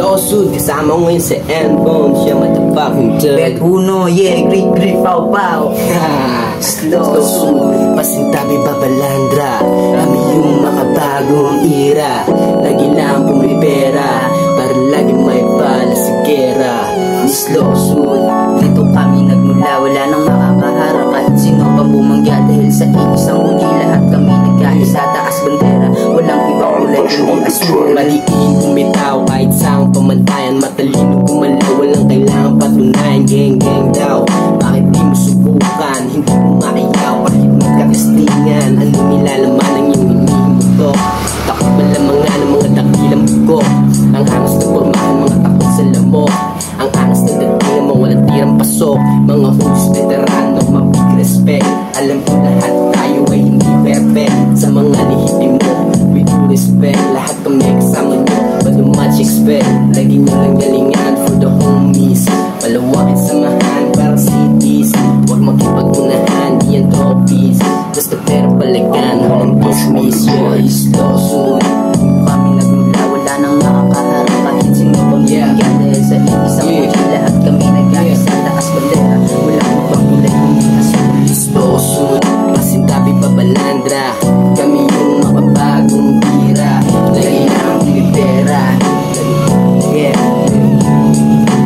Lawsuit, kasama ngayon sa N-Bone. Siya motherfucking thug. Bet uno, yeah, grit, pow, pow. Lawsuit, pasintabi babalandra. Kami yung makabagong era. Lagi lang pumipera, para lagi may bala sa gera. Lawsuit, dito kami nagmula, wala nang makakaharap. Kahit sino pa bumangga, dahil sa isang huli lahat kami nagkaisa. Taas bandera, walang ibang kulay kundi asul. maliin umitaw kahit saan pamantayan. Matalino gumalaw, walang kailangan patunayan. Gang gang daw, bakit di mo subukan? Hindi mo maayaw kahit magkakastingan. Ano nilalaman ang iyong hinihimutok? Takot malamangan ng mga dakilang buko. Ang angas na pormahan, mga takot sa lamok. Ang angas na datingan mo, walang tirang pasok. Mga hugis veterano, mabig respect. Alam ko lahat tayo ay hindi perfect. Sa mga lihipin mo, with due respect. Lahat kami kasama nyo, but much expect. Lagi nyo lang galingan for the homies. Palawakin samahan para cities. Huwag makipagunahan, di yan trophies. Basta pera palagan, walang dismiss. Is lawsuit, kami nagmula, wala nang makakaharap. Kahit sino pang bigyan, dahil sa isang huli lahat kami nagkaisa. Taas bandera, walang ibang kulay kundi asul. is lawsuit, pasintabi babalandra. Kami yung makabagong tira. Lagi lang pumipera. Yeah.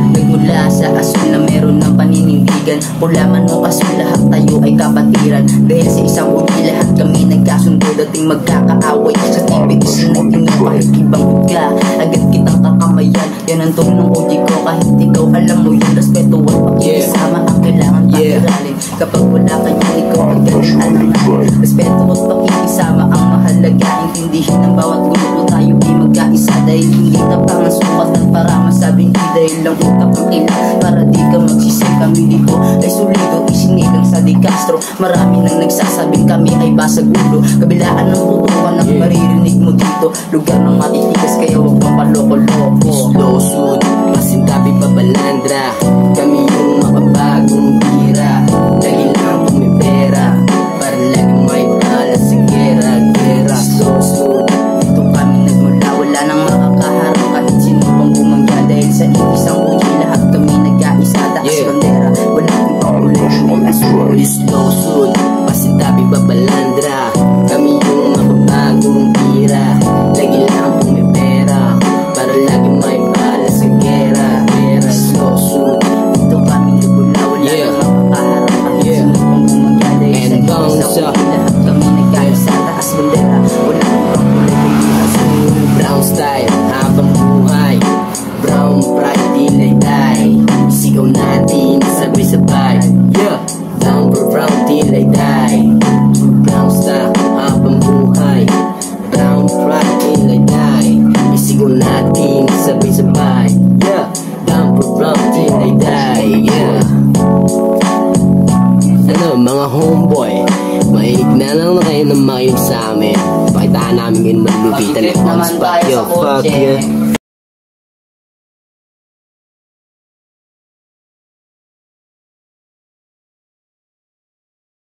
Nagmula sa asul na meron ng paninindigan. Pula man o asul, lahat tayo ay kapatiran. Dahil sa isang huli lahat kami nagkasundo. Dating magkakaaway sa TBS na pinapakikibang ka. Agad kitang kakamayan, yan ang tunong uji ko. Kahit ikaw alam mo yung respeto at pakikisama ang kailangan pakiralin. Kapag wala kanya ikaw ang galingan ng natin. Respeto at pakikisama ang mahalaga. Intindihin ang bawat grupo, tayo ay magkaisa. Dahil hindi tapang ang sukat at para masabing di. Dahil lang utak ang ilan para di ka magsisay. Kami dito ay sulido, isinilang sa Di Castro. Marami nang nagsasabing kami ay basag ulo. Kabilaan ng putukan ang maririnig mo dito. Lugar ng matitigas kaya huwag kang paloko-loko. Lawsuit, pasintabi babalandra. Kami yung makabagong tira. Lagi lang pumipera, para lagi may bala sa gera. Lawsuit, dito kami nagmula, wala nang makakaharap. Kahit sino pang bumangga, dahil sa isang huli lahat kami nagkaisa. Taas bandera, walang ibang kulay kundi asul. is lawsuit, pasintabi babalandra. Kami yung makabagong tira. Lagi lang pumipera, para lagi may bala sa gera. Lawsuit, dito kami nagmula, wala nang makakaharap. Kahit sino pang bumangga, dahil sa isang huli lahat kami nagkaisa. Taas bandera, walang ibang kulay kundi asul. brown style, habang buhay. Brown pride, tilay die. Sigaw natin, sabay-sabay. Yeah, down for brown, tilay die. Brown style, habang buhay. Brown pride, tilay die. Isigaw natin, sabay-sabay. Yeah, down for brown, tilay die. Yeah. Ano mga homeboy, mahilig na lang na kayo ng makinig sa amin. Pakitaan namin ngayon malupitan Makikip on naman spot. tayo Yo, sa fuck kotse. yeah.